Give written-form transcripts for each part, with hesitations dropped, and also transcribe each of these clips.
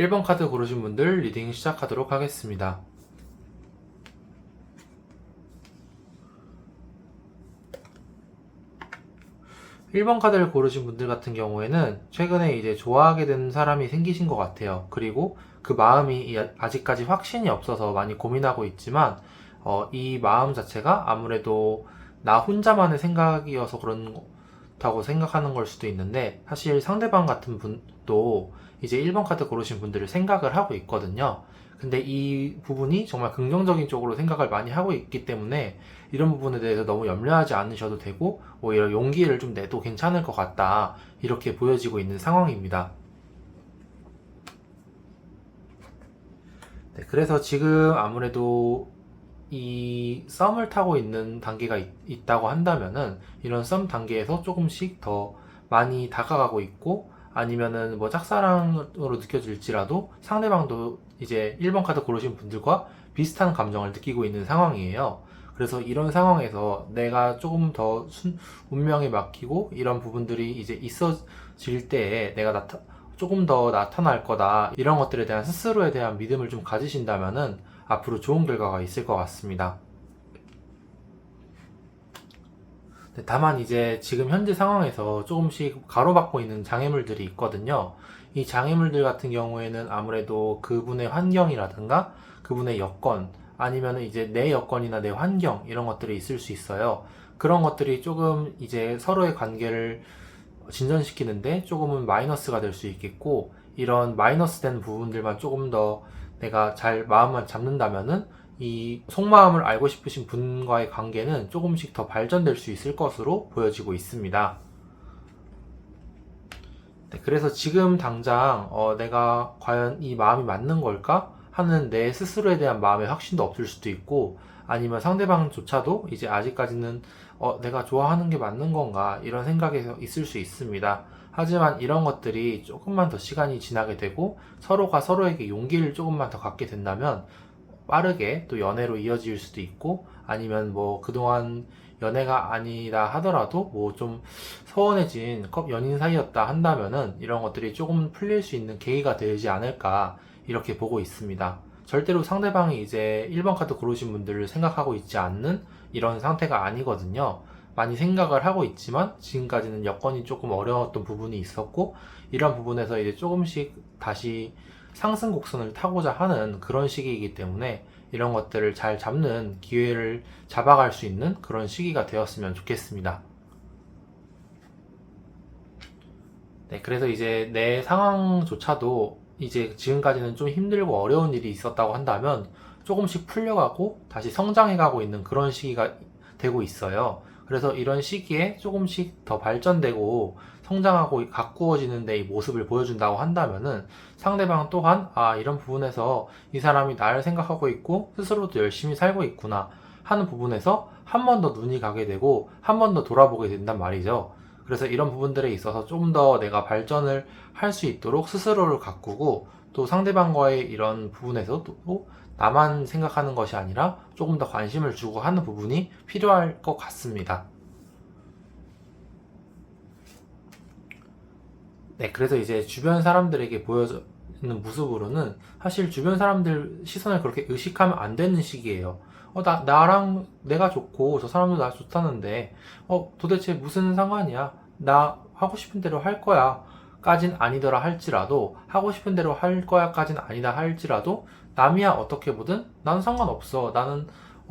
1번 카드 고르신 분들 리딩 시작하도록 하겠습니다. 1번 카드를 고르신 분들 같은 경우에는 최근에 이제 좋아하게 된 사람이 생기신 것 같아요. 그리고 그 마음이 아직까지 확신이 없어서 많이 고민하고 있지만 이 마음 자체가 아무래도 나 혼자만의 생각이어서 그렇다고 생각하는 걸 수도 있는데, 사실 상대방 같은 분도 이제 1번 카드 고르신 분들을 생각을 하고 있거든요. 근데 이 부분이 정말 긍정적인 쪽으로 생각을 많이 하고 있기 때문에 이런 부분에 대해서 너무 염려하지 않으셔도 되고, 오히려 용기를 좀 내도 괜찮을 것 같다, 이렇게 보여지고 있는 상황입니다. 네, 그래서 지금 아무래도 이 썸을 타고 있는 단계가 있다고 한다면은, 이런 썸 단계에서 조금씩 더 많이 다가가고 있고, 아니면은 뭐 짝사랑으로 느껴질지라도 상대방도 이제 1번 카드 고르신 분들과 비슷한 감정을 느끼고 있는 상황이에요. 그래서 이런 상황에서 내가 조금 더 운명에 맡기고 이런 부분들이 이제 있어질 때에 내가 조금 더 나타날 거다, 이런 것들에 대한 스스로에 대한 믿음을 좀 가지신다면은 앞으로 좋은 결과가 있을 것 같습니다. 다만 이제 지금 현재 상황에서 조금씩 가로막고 있는 장애물들이 있거든요. 이 장애물들 같은 경우에는 아무래도 그분의 환경이라든가 그분의 여건, 아니면 이제 내 여건이나 내 환경, 이런 것들이 있을 수 있어요. 그런 것들이 조금 이제 서로의 관계를 진전시키는데 조금은 마이너스가 될 수 있겠고, 이런 마이너스 된 부분들만 조금 더 내가 잘 마음만 잡는다면은 이 속마음을 알고 싶으신 분과의 관계는 조금씩 더 발전될 수 있을 것으로 보여지고 있습니다. 네, 그래서 지금 당장 내가 과연 이 마음이 맞는 걸까 하는 내 스스로에 대한 마음의 확신도 없을 수도 있고, 아니면 상대방조차도 이제 아직까지는 내가 좋아하는 게 맞는 건가, 이런 생각에 있을 수 있습니다. 하지만 이런 것들이 조금만 더 시간이 지나게 되고 서로가 서로에게 용기를 조금만 더 갖게 된다면 빠르게 또 연애로 이어질 수도 있고, 아니면 뭐 그동안 연애가 아니다 하더라도 뭐 좀 서운해진 연인 사이였다 한다면은 이런 것들이 조금 풀릴 수 있는 계기가 되지 않을까, 이렇게 보고 있습니다. 절대로 상대방이 이제 1번 카드 고르신 분들을 생각하고 있지 않는 이런 상태가 아니거든요. 많이 생각을 하고 있지만 지금까지는 여건이 조금 어려웠던 부분이 있었고, 이런 부분에서 이제 조금씩 다시 상승 곡선을 타고자 하는 그런 시기이기 때문에 이런 것들을 잘 잡는 기회를 잡아갈 수 있는 그런 시기가 되었으면 좋겠습니다. 네, 그래서 이제 내 상황조차도 이제 지금까지는 좀 힘들고 어려운 일이 있었다고 한다면 조금씩 풀려가고 다시 성장해가고 있는 그런 시기가 되고 있어요. 그래서 이런 시기에 조금씩 더 발전되고 성장하고 가꾸어지는 데 이 모습을 보여준다고 한다면은 상대방 또한 이런 부분에서 이 사람이 나를 생각하고 있고 스스로도 열심히 살고 있구나 하는 부분에서 한 번 더 눈이 가게 되고 한 번 더 돌아보게 된단 말이죠. 그래서 이런 부분들에 있어서 좀 더 내가 발전을 할 수 있도록 스스로를 가꾸고, 또 상대방과의 이런 부분에서도 나만 생각하는 것이 아니라 조금 더 관심을 주고 하는 부분이 필요할 것 같습니다. 네, 그래서 이제 주변 사람들에게 보여지는 모습으로는 사실 주변 사람들 시선을 그렇게 의식하면 안 되는 시기예요. 나랑 내가 좋고 저 사람도 나 좋다는데, 도대체 무슨 상관이야? 나 하고 싶은 대로 할 거야. 까진 아니더라 할지라도, 하고 싶은 대로 할 거야 까진 아니다 할지라도, 남이야 어떻게 보든 나는 상관없어. 나는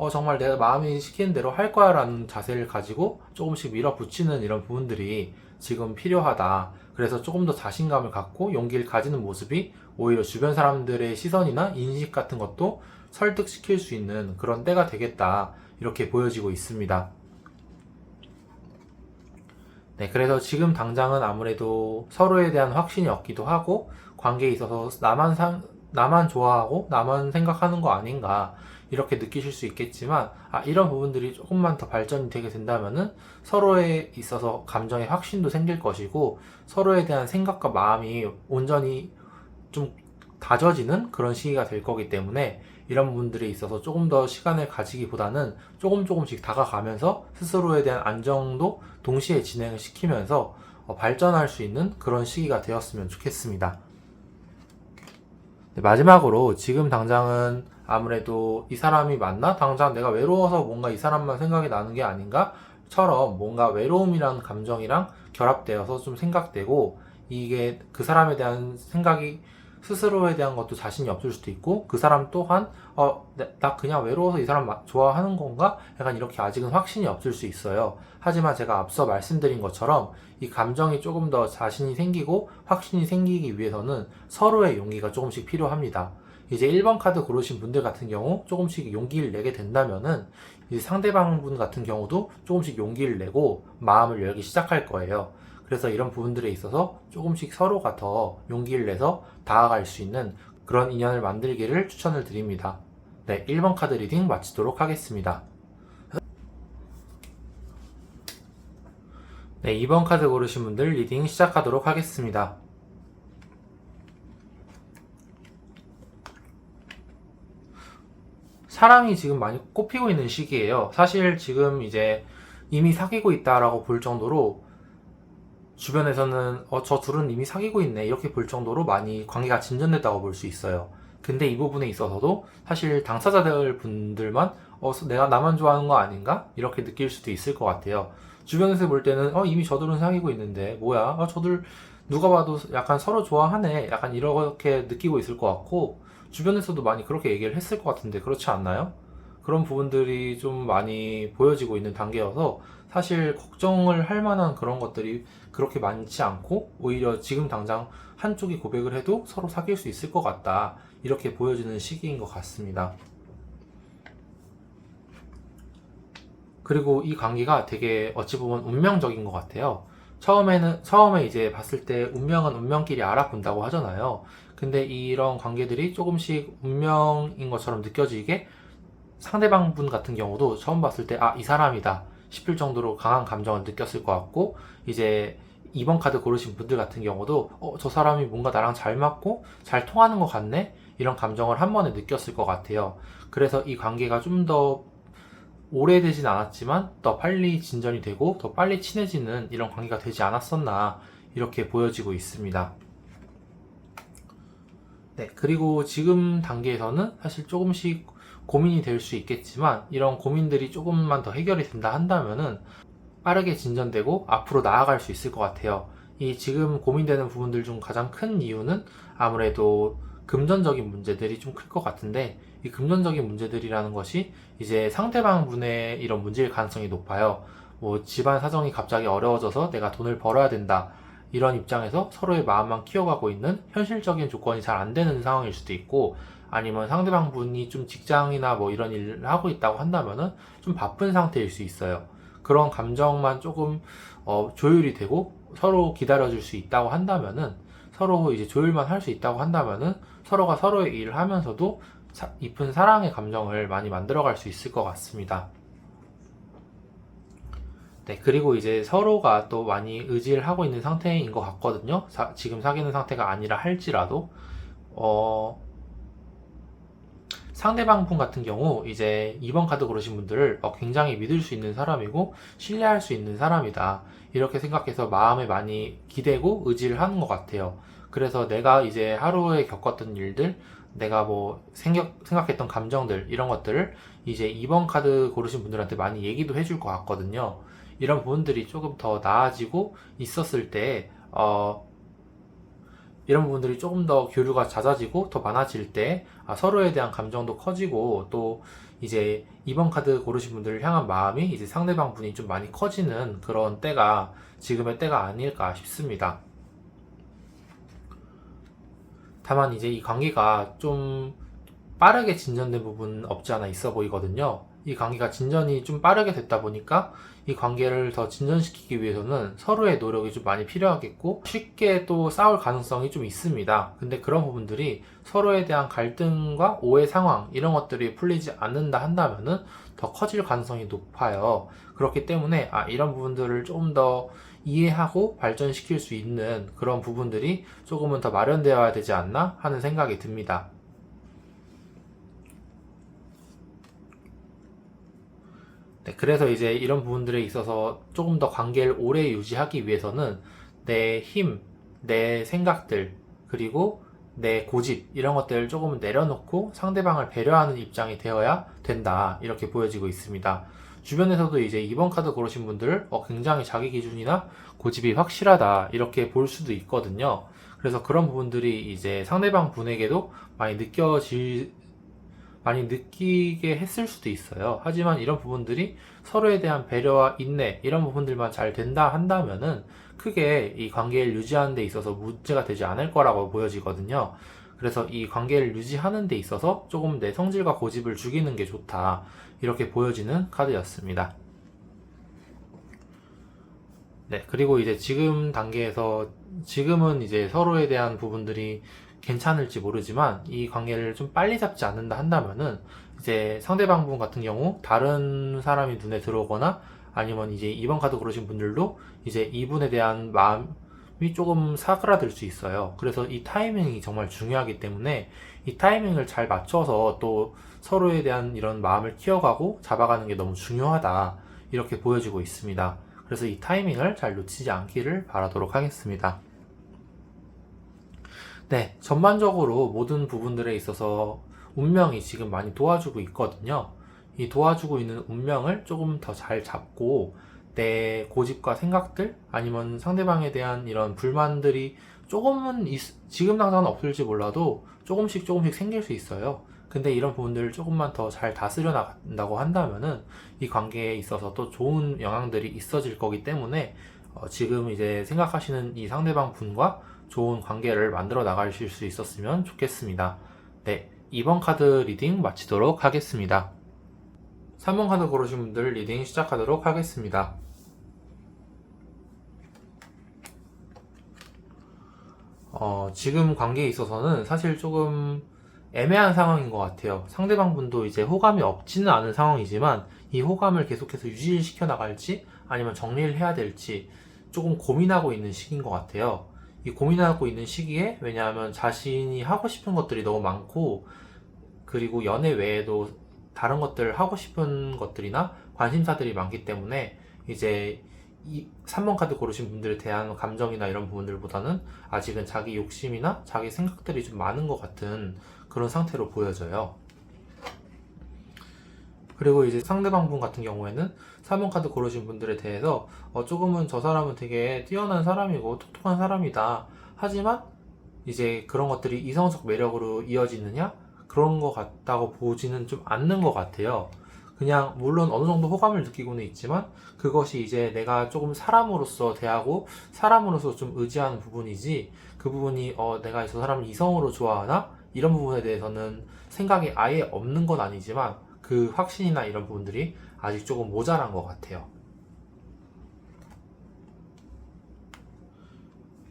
정말 내가 마음이 시키는 대로 할 거야 라는 자세를 가지고 조금씩 밀어붙이는 이런 부분들이 지금 필요하다. 그래서 조금 더 자신감을 갖고 용기를 가지는 모습이 오히려 주변 사람들의 시선이나 인식 같은 것도 설득시킬 수 있는 그런 때가 되겠다, 이렇게 보여지고 있습니다. 네, 그래서 지금 당장은 아무래도 서로에 대한 확신이 없기도 하고, 관계에 있어서 나만 좋아하고 나만 생각하는 거 아닌가, 이렇게 느끼실 수 있겠지만, 이런 부분들이 조금만 더 발전이 되게 된다면은 서로에 있어서 감정의 확신도 생길 것이고, 서로에 대한 생각과 마음이 온전히 좀 다져지는 그런 시기가 될 거기 때문에, 이런 부분들에 있어서 조금 더 시간을 가지기보다는 조금씩 다가가면서 스스로에 대한 안정도 동시에 진행을 시키면서 발전할 수 있는 그런 시기가 되었으면 좋겠습니다. 네, 마지막으로 지금 당장은 아무래도 이 사람이 맞나? 당장 내가 외로워서 뭔가 이 사람만 생각이 나는 게 아닌가? 처럼 뭔가 외로움이라는 감정이랑 결합되어서 좀 생각되고 이게 그 사람에 대한 생각이 스스로에 대한 것도 자신이 없을 수도 있고 그 사람 또한 나 그냥 외로워서 이 사람 좋아하는 건가? 약간 이렇게 아직은 확신이 없을 수 있어요. 하지만 제가 앞서 말씀드린 것처럼 이 감정이 조금 더 자신이 생기고 확신이 생기기 위해서는 서로의 용기가 조금씩 필요합니다. 이제 1번 카드 고르신 분들 같은 경우 조금씩 용기를 내게 된다면은 이 상대방 분 같은 경우도 조금씩 용기를 내고 마음을 열기 시작할 거예요. 그래서 이런 부분들에 있어서 조금씩 서로가 더 용기를 내서 다가갈 수 있는 그런 인연을 만들기를 추천을 드립니다. 네, 1번 카드 리딩 마치도록 하겠습니다. 네, 2번 카드 고르신 분들 리딩 시작하도록 하겠습니다. 사랑이 지금 많이 꼽히고 있는 시기예요. 사실 지금 이제 이미 사귀고 있다라고 볼 정도로 주변에서는 저 둘은 이미 사귀고 있네 이렇게 볼 정도로 많이 관계가 진전됐다고 볼 수 있어요. 근데 이 부분에 있어서도 사실 당사자들 분들만 내가 나만 좋아하는 거 아닌가? 이렇게 느낄 수도 있을 것 같아요. 주변에서 볼 때는 이미 저들은 사귀고 있는데 뭐야? 저들 누가 봐도 약간 서로 좋아하네. 약간 이렇게 느끼고 있을 것 같고 주변에서도 많이 그렇게 얘기를 했을 것 같은데 그렇지 않나요? 그런 부분들이 좀 많이 보여지고 있는 단계여서 사실 걱정을 할 만한 그런 것들이 그렇게 많지 않고 오히려 지금 당장 한쪽이 고백을 해도 서로 사귈 수 있을 것 같다. 이렇게 보여지는 시기인 것 같습니다. 그리고 이 관계가 되게 어찌 보면 운명적인 것 같아요. 처음에 이제 봤을 때 운명은 운명끼리 알아본다고 하잖아요. 근데 이런 관계들이 조금씩 운명인 것처럼 느껴지게 상대방 분 같은 경우도 처음 봤을 때 이 사람이다 싶을 정도로 강한 감정을 느꼈을 것 같고 이제 2번 카드 고르신 분들 같은 경우도 저 사람이 뭔가 나랑 잘 맞고 잘 통하는 것 같네 이런 감정을 한 번에 느꼈을 것 같아요. 그래서 이 관계가 좀 더 오래되진 않았지만 더 빨리 진전이 되고 더 빨리 친해지는 이런 관계가 되지 않았었나 이렇게 보여지고 있습니다. 네, 그리고 지금 단계에서는 사실 조금씩 고민이 될 수 있겠지만 이런 고민들이 조금만 더 해결이 된다 한다면은 빠르게 진전되고 앞으로 나아갈 수 있을 것 같아요. 이 지금 고민되는 부분들 중 가장 큰 이유는 아무래도 금전적인 문제들이 좀 클 것 같은데 이 금전적인 문제들이라는 것이 이제 상대방 분의 이런 문제일 가능성이 높아요. 뭐 집안 사정이 갑자기 어려워져서 내가 돈을 벌어야 된다. 이런 입장에서 서로의 마음만 키워가고 있는 현실적인 조건이 잘 안 되는 상황일 수도 있고 아니면 상대방 분이 좀 직장이나 뭐 이런 일을 하고 있다고 한다면은 좀 바쁜 상태일 수 있어요. 그런 감정만 조금 조율이 되고 서로 기다려줄 수 있다고 한다면은 서로 이제 조율만 할 수 있다고 한다면은 서로가 서로의 일을 하면서도 깊은 사랑의 감정을 많이 만들어갈 수 있을 것 같습니다. 네, 그리고 이제 서로가 또 많이 의지를 하고 있는 상태인 것 같거든요. 지금 사귀는 상태가 아니라 할지라도 어, 상대방 분 같은 경우 이제 2번 카드 고르신 분들을 굉장히 믿을 수 있는 사람이고 신뢰할 수 있는 사람이다 이렇게 생각해서 마음에 많이 기대고 의지를 하는 것 같아요. 그래서 내가 이제 하루에 겪었던 일들 내가 뭐 생각했던 감정들 이런 것들을 이제 2번 카드 고르신 분들한테 많이 얘기도 해줄 것 같거든요. 이런 부분들이 조금 더 나아지고 있었을 때 이런 부분들이 조금 더 교류가 잦아지고 더 많아질 때 서로에 대한 감정도 커지고 또 이제 2번 카드 고르신 분들을 향한 마음이 이제 상대방 분이 좀 많이 커지는 그런 때가 지금의 때가 아닐까 싶습니다. 다만 이제 이 관계가 좀 빠르게 진전된 부분 없지 않아 있어 보이거든요. 이 관계가 진전이 좀 빠르게 됐다 보니까 이 관계를 더 진전시키기 위해서는 서로의 노력이 좀 많이 필요하겠고 쉽게 또 싸울 가능성이 좀 있습니다. 근데 그런 부분들이 서로에 대한 갈등과 오해 상황 이런 것들이 풀리지 않는다 한다면은 더 커질 가능성이 높아요. 그렇기 때문에 이런 부분들을 조금 더 이해하고 발전시킬 수 있는 그런 부분들이 조금은 더 마련되어야 되지 않나 하는 생각이 듭니다. 네, 그래서 이제 이런 부분들에 있어서 조금 더 관계를 오래 유지하기 위해서는 내 힘, 내 생각들, 그리고 내 고집 이런 것들을 조금 내려놓고 상대방을 배려하는 입장이 되어야 된다 이렇게 보여지고 있습니다. 주변에서도 이제 2번 카드 고르신 분들 굉장히 자기 기준이나 고집이 확실하다 이렇게 볼 수도 있거든요. 그래서 그런 부분들이 이제 상대방 분에게도 많이 느끼게 했을 수도 있어요. 하지만 이런 부분들이 서로에 대한 배려와 인내 이런 부분들만 잘 된다 한다면은 크게 이 관계를 유지하는 데 있어서 문제가 되지 않을 거라고 보여지거든요. 그래서 이 관계를 유지하는 데 있어서 조금 내 성질과 고집을 죽이는 게 좋다 이렇게 보여지는 카드였습니다. 네, 그리고 이제 지금 단계에서 지금은 이제 서로에 대한 부분들이 괜찮을지 모르지만 이 관계를 좀 빨리 잡지 않는다 한다면은 이제 상대방 분 같은 경우 다른 사람이 눈에 들어오거나 아니면 이제 2번 카드 고르신 분들도 이제 이분에 대한 마음이 조금 사그라들 수 있어요. 그래서 이 타이밍이 정말 중요하기 때문에 이 타이밍을 잘 맞춰서 또 서로에 대한 이런 마음을 키워가고 잡아가는 게 너무 중요하다 이렇게 보여지고 있습니다. 그래서 이 타이밍을 잘 놓치지 않기를 바라도록 하겠습니다. 네, 전반적으로 모든 부분들에 있어서 운명이 지금 많이 도와주고 있거든요. 이 도와주고 있는 운명을 조금 더 잘 잡고 내 고집과 생각들 아니면 상대방에 대한 이런 불만들이 조금은 지금 당장은 없을지 몰라도 조금씩 생길 수 있어요. 근데 이런 부분들을 조금만 더 잘 다스려 나간다고 한다면은 이 관계에 있어서 또 좋은 영향들이 있어질 거기 때문에 지금 이제 생각하시는 이 상대방 분과 좋은 관계를 만들어 나가실 수 있었으면 좋겠습니다. 네, 2번 카드 리딩 마치도록 하겠습니다. 3번 카드 고르신 분들 리딩 시작하도록 하겠습니다. 지금 관계에 있어서는 사실 조금 애매한 상황인 것 같아요. 상대방 분도 이제 호감이 없지는 않은 상황이지만 이 호감을 계속해서 유지시켜 나갈지 아니면 정리를 해야 될지 조금 고민하고 있는 시기인 것 같아요. 이 고민하고 있는 시기에 왜냐하면 자신이 하고 싶은 것들이 너무 많고 그리고 연애 외에도 다른 것들 하고 싶은 것들이나 관심사들이 많기 때문에 이제 이 3번 카드 고르신 분들에 대한 감정이나 이런 부분들보다는 아직은 자기 욕심이나 자기 생각들이 좀 많은 것 같은 그런 상태로 보여져요. 그리고 이제 상대방 분 같은 경우에는 3번 카드 고르신 분들에 대해서 조금은 저 사람은 되게 뛰어난 사람이고 똑똑한 사람이다. 하지만 이제 그런 것들이 이성적 매력으로 이어지느냐? 그런 것 같다고 보지는 좀 않는 것 같아요. 그냥 물론 어느 정도 호감을 느끼고는 있지만 그것이 이제 내가 조금 사람으로서 대하고 사람으로서 좀 의지하는 부분이지 그 부분이 내가 저 사람을 이성으로 좋아하나? 이런 부분에 대해서는 생각이 아예 없는 건 아니지만 그 확신이나 이런 부분들이 아직 조금 모자란 것 같아요.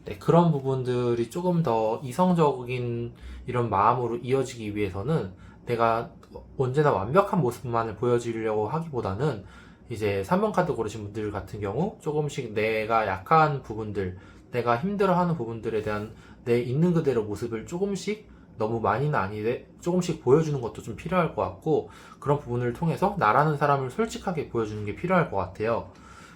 네, 그런 부분들이 조금 더 이성적인 이런 마음으로 이어지기 위해서는 내가 언제나 완벽한 모습만을 보여주려고 하기보다는 이제 3번 카드 고르신 분들 같은 경우 조금씩 내가 약한 부분들, 내가 힘들어하는 부분들에 대한 내 있는 그대로 모습을 조금씩 너무 많이는 아니되 조금씩 보여주는 것도 좀 필요할 것 같고 그런 부분을 통해서 나라는 사람을 솔직하게 보여주는 게 필요할 것 같아요.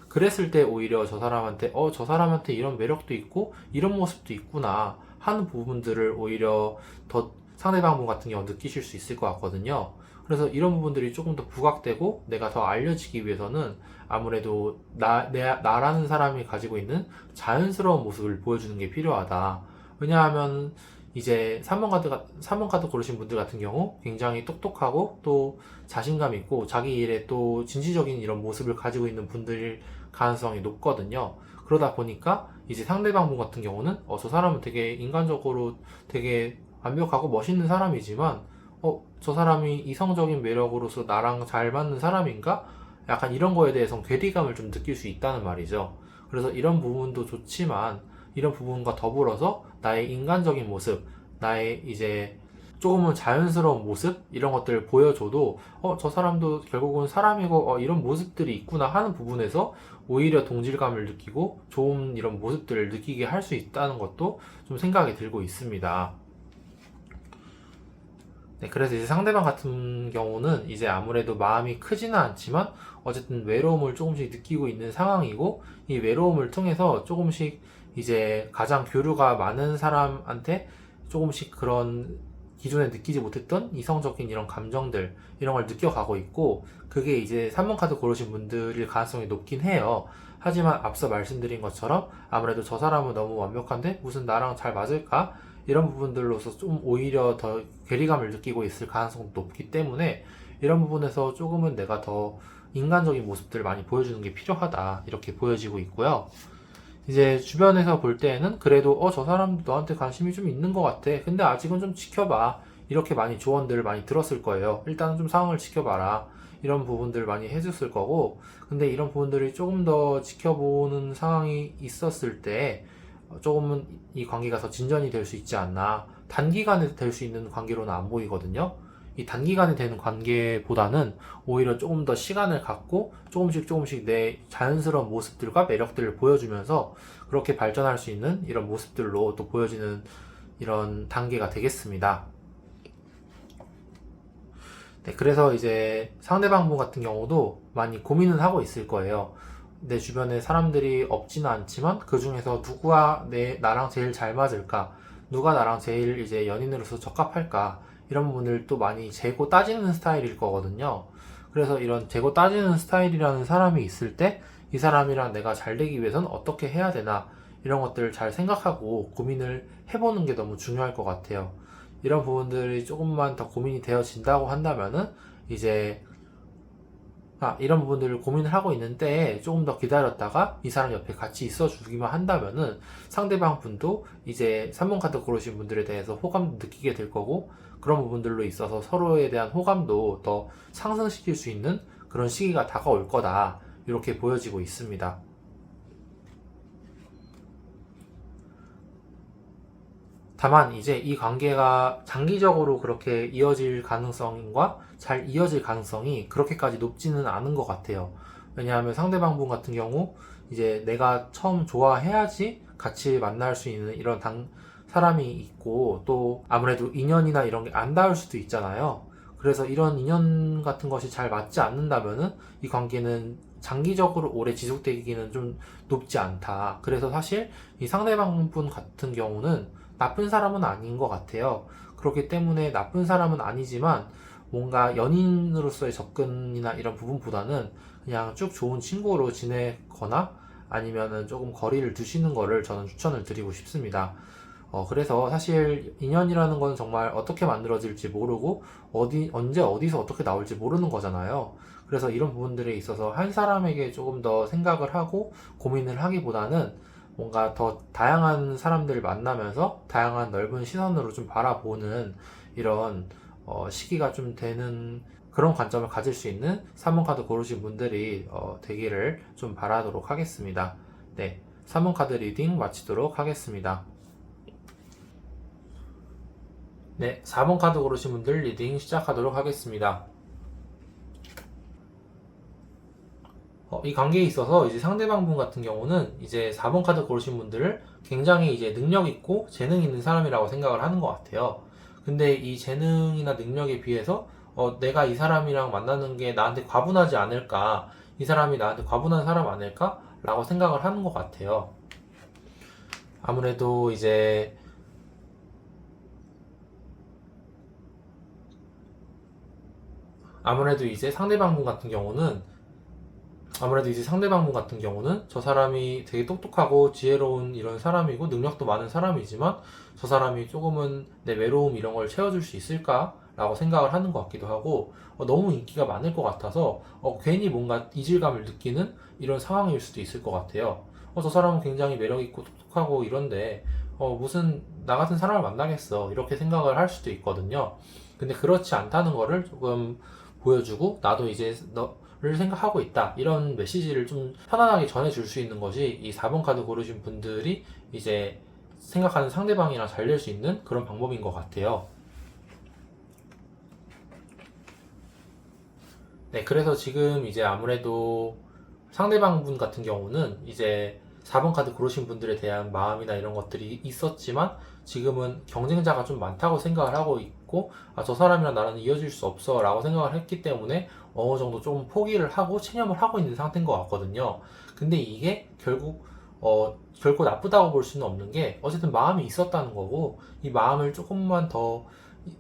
그랬을 때 오히려 저 사람한테 이런 매력도 있고 이런 모습도 있구나 하는 부분들을 오히려 더 상대방 분 같은 경우 느끼실 수 있을 것 같거든요. 그래서 이런 부분들이 조금 더 부각되고 내가 더 알려지기 위해서는 아무래도 나라는 사람이 가지고 있는 자연스러운 모습을 보여주는 게 필요하다. 왜냐하면 이제 3번 카드 고르신 분들 같은 경우 굉장히 똑똑하고 또 자신감 있고 자기 일에 또 진취적인 이런 모습을 가지고 있는 분들일 가능성이 높거든요. 그러다 보니까 이제 상대방 분 같은 경우는 저 사람은 되게 인간적으로 되게 완벽하고 멋있는 사람이지만 저 사람이 이성적인 매력으로서 나랑 잘 맞는 사람인가? 약간 이런 거에 대해서 괴리감을 좀 느낄 수 있다는 말이죠. 그래서 이런 부분도 좋지만 이런 부분과 더불어서 나의 인간적인 모습, 나의 이제 조금은 자연스러운 모습 이런 것들을 보여줘도 저 사람도 결국은 사람이고 이런 모습들이 있구나 하는 부분에서 오히려 동질감을 느끼고 좋은 이런 모습들을 느끼게 할 수 있다는 것도 좀 생각이 들고 있습니다. 네, 그래서 이제 상대방 같은 경우는 이제 아무래도 마음이 크지는 않지만 어쨌든 외로움을 조금씩 느끼고 있는 상황이고 이 외로움을 통해서 조금씩 이제 가장 교류가 많은 사람한테 조금씩 그런 기존에 느끼지 못했던 이성적인 이런 감정들, 이런 걸 느껴가고 있고, 그게 이제 3번 카드 고르신 분들일 가능성이 높긴 해요. 하지만 앞서 말씀드린 것처럼 아무래도 저 사람은 너무 완벽한데 무슨 나랑 잘 맞을까? 이런 부분들로서 좀 오히려 더 괴리감을 느끼고 있을 가능성도 높기 때문에, 이런 부분에서 조금은 내가 더 인간적인 모습들을 많이 보여주는 게 필요하다, 이렇게 보여지고 있고요. 이제 주변에서 볼 때에는 그래도 저 사람 너한테 관심이 좀 있는 것 같아, 근데 아직은 좀 지켜봐, 이렇게 많이 조언들을 많이 들었을 거예요. 일단은 좀 상황을 지켜봐라, 이런 부분들 많이 해줬을 거고, 근데 이런 부분들이 조금 더 지켜보는 상황이 있었을 때 조금은 이 관계가 더 진전이 될 수 있지 않나. 단기간에 될 수 있는 관계로는 안 보이거든요. 이 단기간에 되는 관계보다는 오히려 조금 더 시간을 갖고 조금씩 내 자연스러운 모습들과 매력들을 보여주면서 그렇게 발전할 수 있는 이런 모습들로 또 보여지는 이런 단계가 되겠습니다. 네, 그래서 이제 상대방분 같은 경우도 많이 고민은 하고 있을 거예요. 내 주변에 사람들이 없지는 않지만 그 중에서 누구와 나랑 제일 잘 맞을까? 누가 나랑 제일 이제 연인으로서 적합할까? 이런 부분을 또 많이 재고 따지는 스타일일 거거든요. 그래서 이런 재고 따지는 스타일이라는 사람이 있을 때 이 사람이랑 내가 잘 되기 위해서는 어떻게 해야 되나? 이런 것들을 잘 생각하고 고민을 해보는 게 너무 중요할 것 같아요. 이런 부분들이 조금만 더 고민이 되어진다고 한다면은 이제 이런 부분들을 고민을 하고 있는 때에 조금 더 기다렸다가 이 사람 옆에 같이 있어 주기만 한다면은 상대방 분도 이제 3번 카드 고르신 분들에 대해서 호감도 느끼게 될 거고, 그런 부분들로 있어서 서로에 대한 호감도 더 상승시킬 수 있는 그런 시기가 다가올 거다, 이렇게 보여지고 있습니다. 다만 이제 이 관계가 장기적으로 그렇게 이어질 가능성과 잘 이어질 가능성이 그렇게까지 높지는 않은 것 같아요. 왜냐하면 상대방 분 같은 경우 이제 내가 처음 좋아해야지 같이 만날 수 있는 이런 사람이 있고, 또 아무래도 인연이나 이런 게 안 닿을 수도 있잖아요. 그래서 이런 인연 같은 것이 잘 맞지 않는다면은 이 관계는 장기적으로 오래 지속되기는 좀 높지 않다. 그래서 사실 이 상대방 분 같은 경우는 나쁜 사람은 아닌 것 같아요. 그렇기 때문에 나쁜 사람은 아니지만 뭔가 연인으로서의 접근이나 이런 부분보다는 그냥 쭉 좋은 친구로 지내거나 아니면은 조금 거리를 두시는 거를 저는 추천을 드리고 싶습니다. 그래서 사실 인연이라는 건 정말 어떻게 만들어질지 모르고 언제 어디서 어떻게 나올지 모르는 거잖아요. 그래서 이런 부분들에 있어서 한 사람에게 조금 더 생각을 하고 고민을 하기보다는 뭔가 더 다양한 사람들을 만나면서 다양한 넓은 시선으로 좀 바라보는 이런 시기가 좀 되는 그런 관점을 가질 수 있는 3번 카드 고르신 분들이 되기를 좀 바라도록 하겠습니다. 네, 3번 카드 리딩 마치도록 하겠습니다. 네, 4번 카드 고르신 분들 리딩 시작하도록 하겠습니다. 이 관계에 있어서 이제 상대방 분 같은 경우는 이제 4번 카드 고르신 분들을 굉장히 이제 능력 있고 재능 있는 사람이라고 생각을 하는 것 같아요. 근데 이 재능이나 능력에 비해서 내가 이 사람이랑 만나는 게 나한테 과분하지 않을까, 이 사람이 나한테 과분한 사람 아닐까? 라고 생각을 하는 것 같아요. 아무래도 이제 상대방 분 같은 경우는 저 사람이 되게 똑똑하고 지혜로운 이런 사람이고 능력도 많은 사람이지만 저 사람이 조금은 내 외로움 이런 걸 채워줄 수 있을까? 라고 생각을 하는 것 같기도 하고, 너무 인기가 많을 것 같아서 괜히 뭔가 이질감을 느끼는 이런 상황일 수도 있을 것 같아요. 저 사람은 굉장히 매력있고 똑똑하고 이런데 무슨 나 같은 사람을 만나겠어, 이렇게 생각을 할 수도 있거든요. 근데 그렇지 않다는 거를 조금 보여주고, 나도 이제 너를 생각하고 있다, 이런 메시지를 좀 편안하게 전해줄 수 있는 것이 이 4번 카드 고르신 분들이 이제 생각하는 상대방이랑 잘 될 수 있는 그런 방법인 것 같아요. 네, 그래서 지금 이제 아무래도 상대방 분 같은 경우는 이제 4번 카드 고르신 분들에 대한 마음이나 이런 것들이 있었지만 지금은 경쟁자가 좀 많다고 생각을 하고 있고, 저 사람이랑 나는 이어질 수 없어 라고 생각을 했기 때문에 어느 정도 좀 포기를 하고 체념을 하고 있는 상태인 것 같거든요. 근데 이게 결국 결코 나쁘다고 볼 수는 없는 게 어쨌든 마음이 있었다는 거고 이 마음을 조금만 더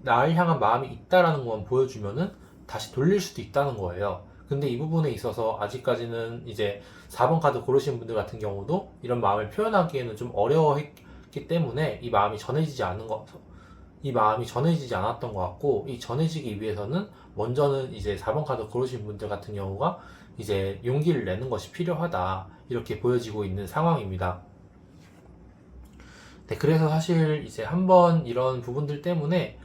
나를 향한 마음이 있다라는 것만 보여주면은 다시 돌릴 수도 있다는 거예요. 근데 이 부분에 있어서 아직까지는 이제 4번 카드 고르신 분들 같은 경우도 이런 마음을 표현하기에는 좀 어려워했기 때문에 이 마음이 전해지지 않았던 것 같고, 이 전해지기 위해서는 먼저는 이제 4번 카드 고르신 분들 같은 경우가 이제 용기를 내는 것이 필요하다. 이렇게 보여지고 있는 상황입니다. 네, 그래서 사실 이제 한번 이런 부분들 때문에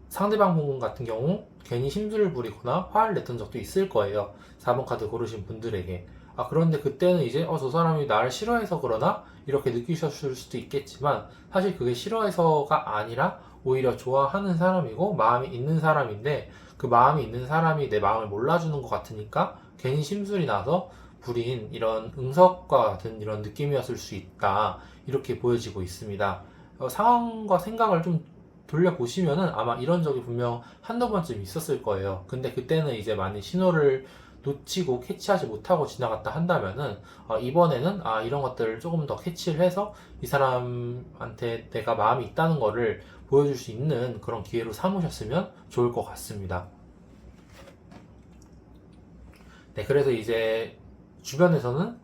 상대방 분 같은 경우 괜히 심술을 부리거나 화를 냈던 적도 있을 거예요. 4번 카드 고르신 분들에게. 그런데 그때는 이제 저 사람이 나를 싫어해서 그러나 이렇게 느끼셨을 수도 있겠지만 사실 그게 싫어해서가 아니라 오히려 좋아하는 사람이고 마음이 있는 사람인데 그 마음이 있는 사람이 내 마음을 몰라주는 것 같으니까 괜히 심술이 나서 부린 이런 응석과 같은 이런 느낌이었을 수 있다. 이렇게 보여지고 있습니다. 상황과 생각을 좀 돌려보시면은 아마 이런 적이 분명 한두 번쯤 있었을 거예요. 근데 그때는 이제 많이 신호를 놓치고 캐치하지 못하고 지나갔다 한다면은 이번에는 이런 것들을 조금 더 캐치를 해서 이 사람한테 내가 마음이 있다는 거를 보여줄 수 있는 그런 기회로 삼으셨으면 좋을 것 같습니다. 네, 그래서 이제 주변에서는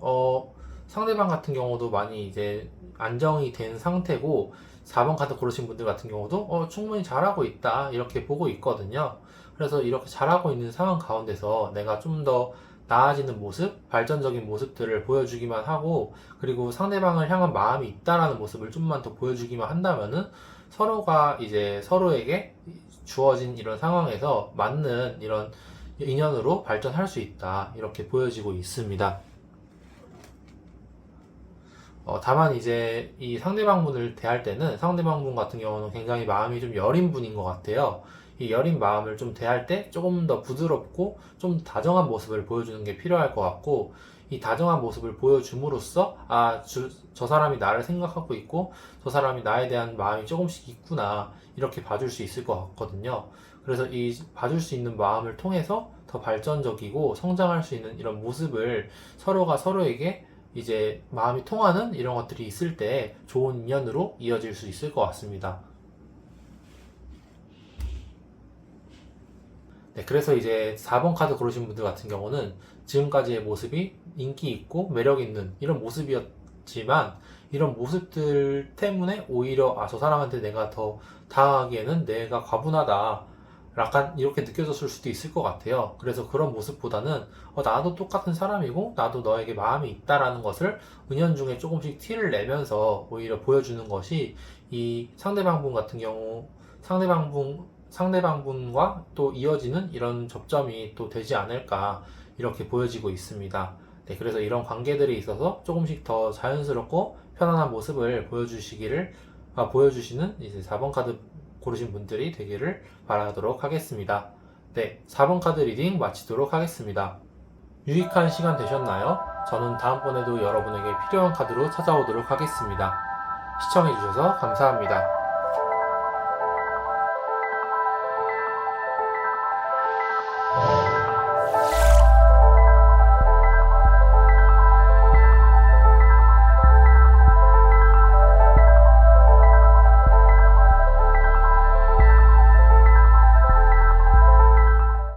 상대방 같은 경우도 많이 이제 안정이 된 상태고 4번 카드 고르신 분들 같은 경우도 충분히 잘하고 있다 이렇게 보고 있거든요. 그래서 이렇게 잘하고 있는 상황 가운데서 내가 좀 더 나아지는 모습, 발전적인 모습들을 보여주기만 하고 그리고 상대방을 향한 마음이 있다라는 모습을 좀만 더 보여주기만 한다면은 서로가 이제 서로에게 주어진 이런 상황에서 맞는 이런 인연으로 발전할 수 있다 이렇게 보여지고 있습니다. 다만 이제 이 상대방분을 대할 때는 상대방분 같은 경우는 굉장히 마음이 좀 여린 분인 것 같아요. 이 여린 마음을 좀 대할 때 조금 더 부드럽고 좀 다정한 모습을 보여주는 게 필요할 것 같고 이 다정한 모습을 보여줌으로써 저 사람이 나를 생각하고 있고 저 사람이 나에 대한 마음이 조금씩 있구나 이렇게 봐줄 수 있을 것 같거든요. 그래서 이 봐줄 수 있는 마음을 통해서 더 발전적이고 성장할 수 있는 이런 모습을 서로가 서로에게 이제 마음이 통하는 이런 것들이 있을 때 좋은 인연으로 이어질 수 있을 것 같습니다. 네, 그래서 이제 4번 카드 고르신 분들 같은 경우는 지금까지의 모습이 인기 있고 매력 있는 이런 모습이었지만 이런 모습들 때문에 오히려 저 사람한테 내가 더 다가가기에는 내가 과분하다 약간 이렇게 느껴졌을 수도 있을 것 같아요. 그래서 그런 모습보다는 나도 똑같은 사람이고 나도 너에게 마음이 있다라는 것을 은연중에 조금씩 티를 내면서 오히려 보여주는 것이 이 상대방분 같은 경우 상대방분과 또 이어지는 이런 접점이 또 되지 않을까 이렇게 보여지고 있습니다. 네, 그래서 이런 관계들이 있어서 조금씩 더 자연스럽고 편안한 모습을 보여주시는 이제 4번 카드 고르신 분들이 되기를 바라도록 하겠습니다. 네, 4번 카드 리딩 마치도록 하겠습니다. 유익한 시간 되셨나요? 저는 다음번에도 여러분에게 필요한 카드로 찾아오도록 하겠습니다. 시청해주셔서 감사합니다.